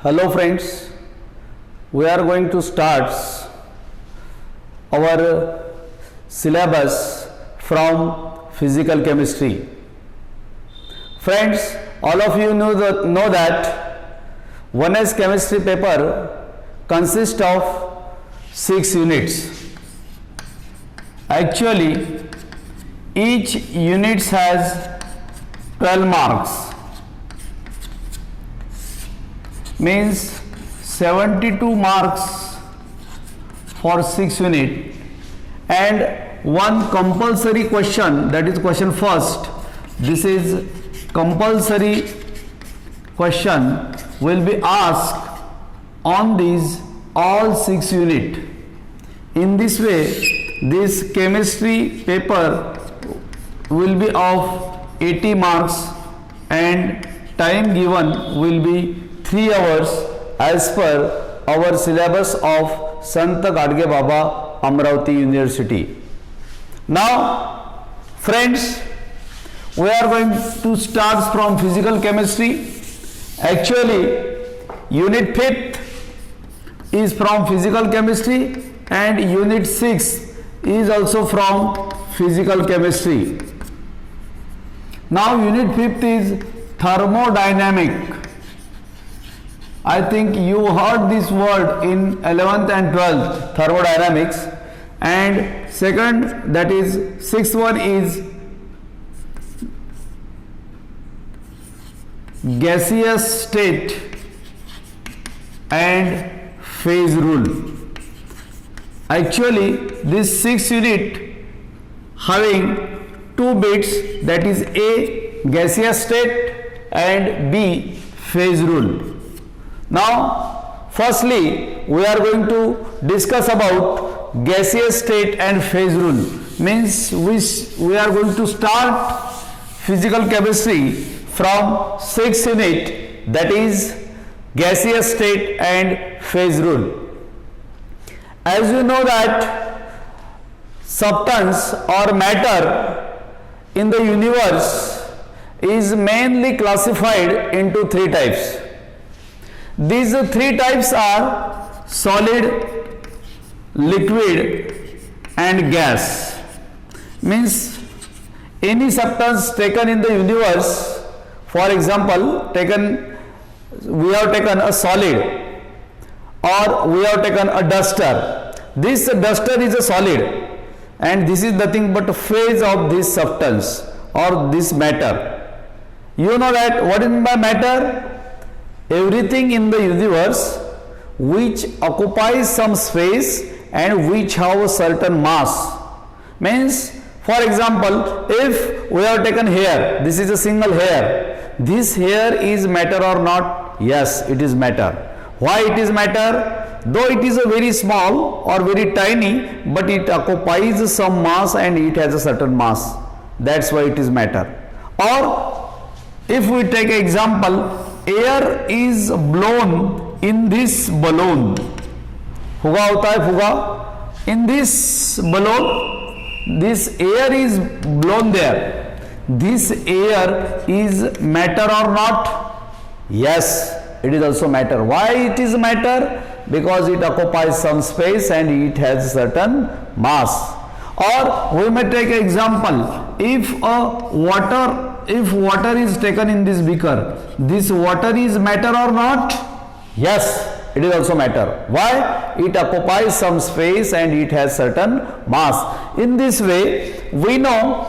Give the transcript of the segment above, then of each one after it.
Hello friends, we are going to start our syllabus from physical chemistry. Friends, all of you know that 1S chemistry paper consists of 6 units. Actually, each unit has 12 marks. Means 72 marks for 6 unit and one compulsory question, that is question first. This is compulsory question will be asked on these all 6 unit. In this way, this chemistry paper will be of 80 marks and time given will be 3 hours as per our syllabus of Sant Gadge Baba Amravati University. Now friends, we are going to start from physical chemistry. Actually, unit 5th is from physical chemistry and unit 6 is also from physical chemistry. Now unit 5th is thermodynamic. I think you heard this word in 11th and 12th, thermodynamics. And second, that is 6th one is gaseous state and phase rule. Actually, this 6th unit having 2 bits, that is A, gaseous state, and B, phase rule. Now, firstly, we are going to discuss about gaseous state and phase rule. Means we are going to start physical chemistry from 6th unit, that is gaseous state and phase rule. As you know that substance or matter in the universe is mainly classified into 3 types. These 3 types are solid, liquid and gas. Means any substance taken in the universe, for example, we have taken a solid or we have taken a duster. This duster is a solid and this is nothing but a phase of this substance or this matter. You know that what is by matter? Everything in the universe which occupies some space and which have a certain mass. Means, for example, if we have taken hair, this is a single hair. This hair is matter or not? Yes, it is matter. Why it is matter? Though it is a very small or very tiny, but it occupies some mass and it has a certain mass. That's why it is matter. Or if we take an example, air is blown in this balloon. फुगा होता है फुगा. In this balloon, this air is blown there. This air is matter or not? Yes, it is also matter. Why it is matter? Because it occupies some space and it has certain mass. Or we may take an example. If water is taken in this beaker, this water is matter or not? Yes, it is also matter. Why? It occupies some space and it has certain mass. In this way, we know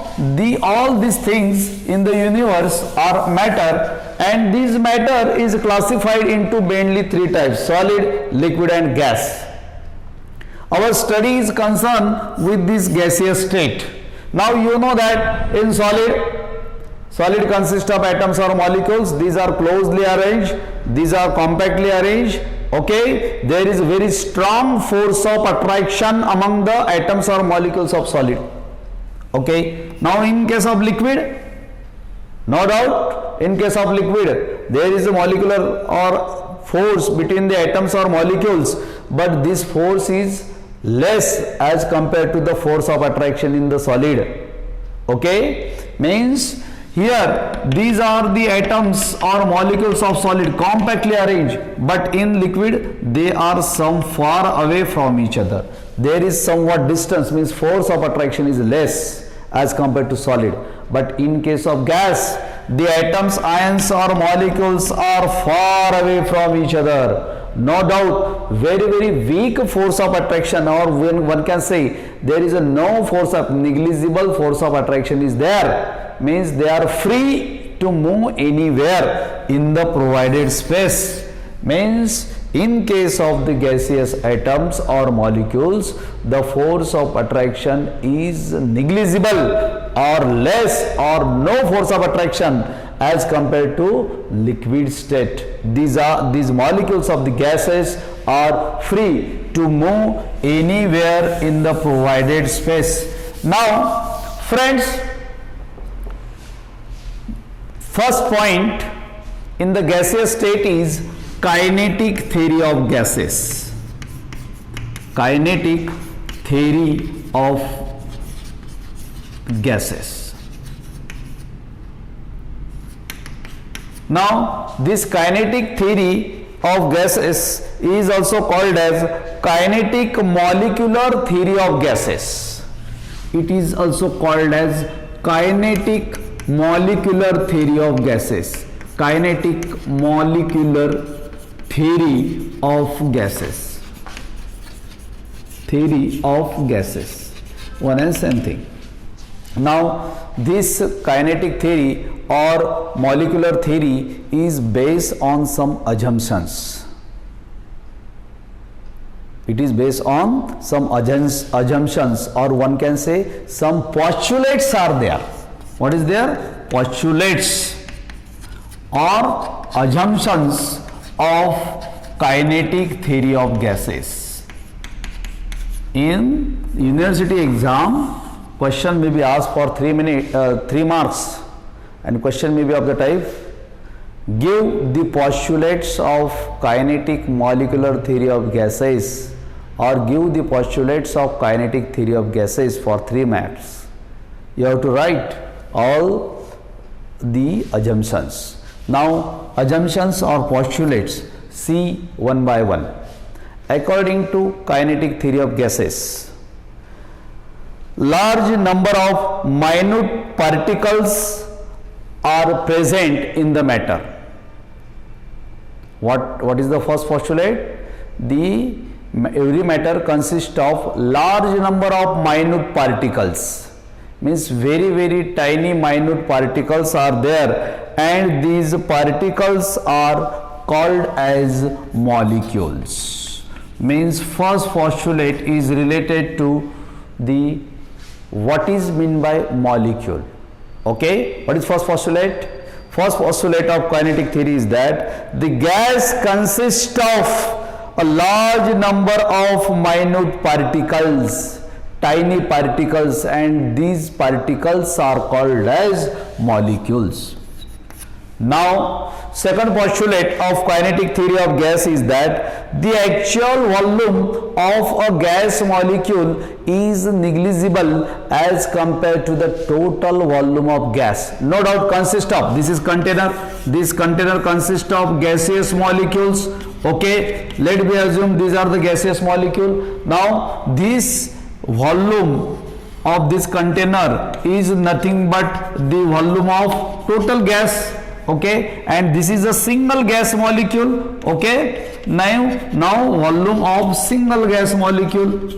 all these things in the universe are matter, and this matter is classified into mainly 3 types: solid, liquid and gas. Our study is concerned with this gaseous state. Now you know that in solid consists of atoms or molecules. These are closely arranged, these are compactly arranged. Okay, there is very strong force of attraction among the atoms or molecules of solid. Okay, now in case of liquid, no doubt, in case of liquid, there is a molecular or force between the atoms or molecules, but this force is less as compared to the force of attraction in the solid. Okay, means Here, these are the atoms or molecules of solid compactly arranged, but in liquid, they are some far away from each other. There is somewhat distance, means force of attraction is less as compared to solid. But in case of gas, the atoms, ions or molecules are far away from each other. No doubt, very weak force of attraction, or when one can say there is a no force of negligible force of attraction is there, means they are free to move anywhere in the provided space. Means in case of the gaseous atoms or molecules, the force of attraction is negligible or less or no force of attraction as compared to liquid state. These molecules of the gases are free to move anywhere in the provided space. Now, friends, first point in the gaseous state is kinetic theory of gases. Kinetic theory of gases. Now, this kinetic theory of gases is also called as kinetic molecular theory of gases. It is also called as kinetic molecular theory of gases. Kinetic molecular theory of gases. Theory of gases. One and same thing. Now, this kinetic theory or molecular theory is based on some assumptions. It is based on some assumptions, or one can say some postulates are there. What is there? Postulates or assumptions of kinetic theory of gases. In university exam, question may be asked for 3 marks, and question may be of the type: give the postulates of kinetic molecular theory of gases, or give the postulates of kinetic theory of gases for 3 marks. You have to write all the assumptions. Now, assumptions or postulates, see one by one. According to kinetic theory of gases, large number of minute particles are present in the matter. What is the first postulate? Every matter consists of large number of minute particles. Means very tiny minute particles are there, and these particles are called as molecules. Means first postulate is related to the what is meant by molecule. Okay, what is first postulate? First postulate of kinetic theory is that the gas consists of a large number of minute particles, tiny particles, and these particles are called as molecules. Now, second postulate of kinetic theory of gas is that the actual volume of a gas molecule is negligible as compared to the total volume of gas. No doubt consists of, this container consists of gaseous molecules. Okay, let me assume these are the gaseous molecule. Now, this volume of this container is nothing but the volume of total gas. Okay, and this is a single gas molecule. Okay, now volume of single gas molecule.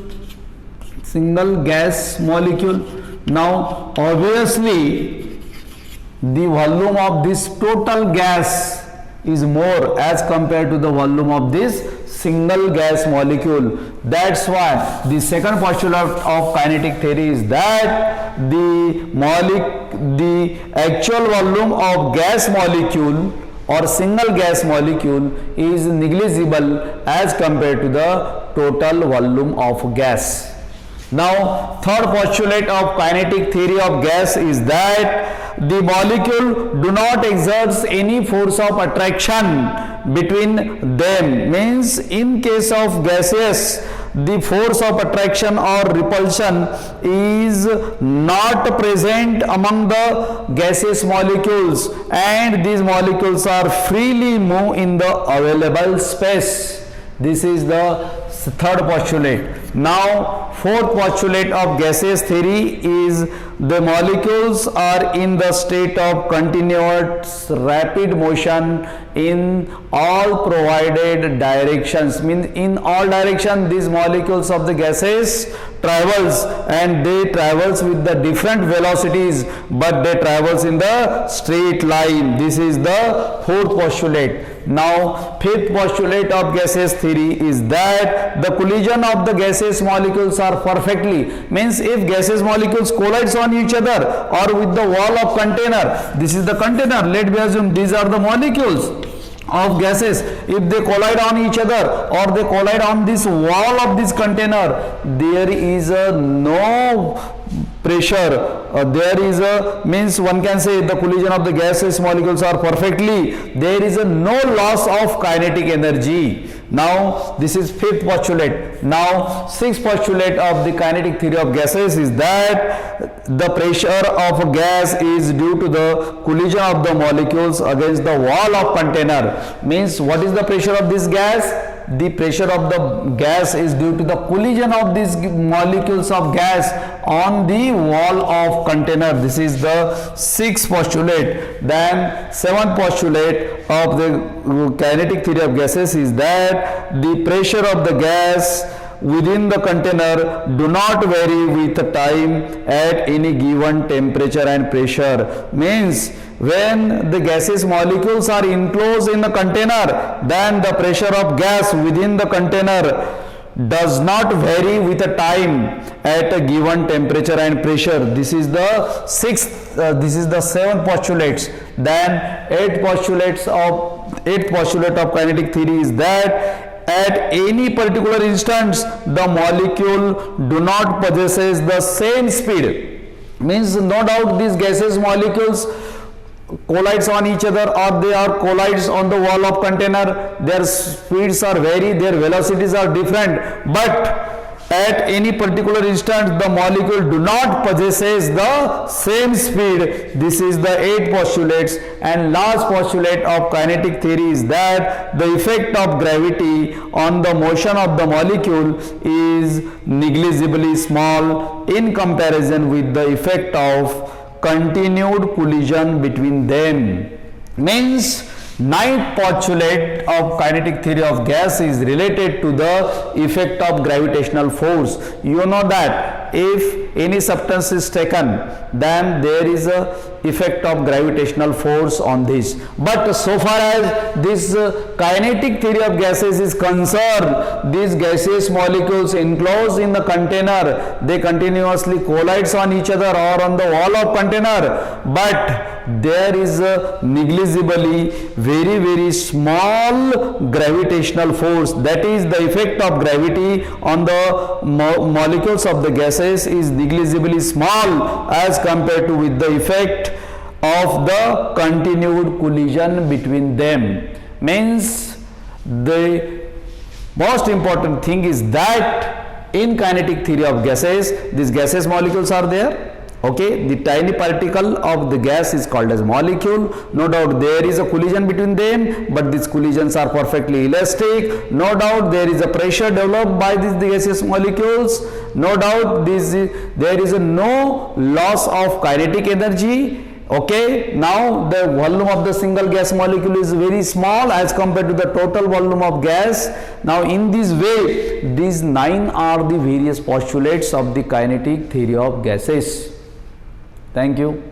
Now obviously the volume of this total gas is more as compared to the volume of this single gas molecule. That's why the second postulate of kinetic theory is that the actual volume of gas molecule or single gas molecule is negligible as compared to the total volume of gas. Now, third postulate of kinetic theory of gas is that the molecule do not exert any force of attraction between them. Means in case of gases, the force of attraction or repulsion is not present among the gaseous molecules, and these molecules are freely move in the available space. This is the third postulate. Now, fourth postulate of gaseous theory is the molecules are in the state of continuous rapid motion in all provided directions. Means in all directions these molecules of the gases travels, and they travels with the different velocities, but they travels in the straight line. This is the fourth postulate. Now, fifth postulate of gaseous theory is that the collision of the gaseous molecules are perfectly, means if gaseous molecules collides on each other or with the wall of container, this is the container, let me assume these are the molecules of gases, if they collide on each other or they collide on this wall of this container, there is no pressure, there is a, means one can say the collision of the gaseous molecules are perfectly, there is a no loss of kinetic energy. Now this is fifth postulate. Now sixth postulate of the kinetic theory of gases is that the pressure of a gas is due to the collision of the molecules against the wall of container. Means what is the pressure of this gas? The pressure of the gas is due to the collision of these molecules of gas on the wall of container. This is the sixth postulate. Then seventh postulate of the kinetic theory of gases is that the pressure of the gas within the container do not vary with time at any given temperature and pressure. Means when the gaseous molecules are enclosed in the container, then the pressure of gas within the container does not vary with a time at a given temperature and pressure. This is the sixth, this is the seventh postulates. Then eighth postulate of kinetic theory is that at any particular instance the molecule do not possesses the same speed. Means no doubt these gaseous molecules collides on each other or they are collides on the wall of container, their speeds are vary, their velocities are different, but at any particular instant the molecule do not possesses the same speed. This is the eighth postulates. And last postulate of kinetic theory is that the effect of gravity on the motion of the molecule is negligibly small in comparison with the effect of continued collision between them. Means ninth postulate of kinetic theory of gas is related to the effect of gravitational force. You know that if any substance is taken, then there is a effect of gravitational force on this. But so far as this kinetic theory of gases is concerned, these gaseous molecules enclosed in the container, they continuously collides on each other or on the wall of container, but there is a negligibly very small gravitational force. That is, the effect of gravity on the molecules of the gases is negligibly small as compared to with the effect of the continued collision between them. Means the most important thing is that in kinetic theory of gases, these gaseous molecules are there. Okay, the tiny particle of the gas is called as molecule. No doubt there is a collision between them, but these collisions are perfectly elastic. No doubt there is a pressure developed by these gaseous molecules. No doubt there is no loss of kinetic energy. Okay, now the volume of the single gas molecule is very small as compared to the total volume of gas. Now in this way, these 9 are the various postulates of the kinetic theory of gases. Thank you.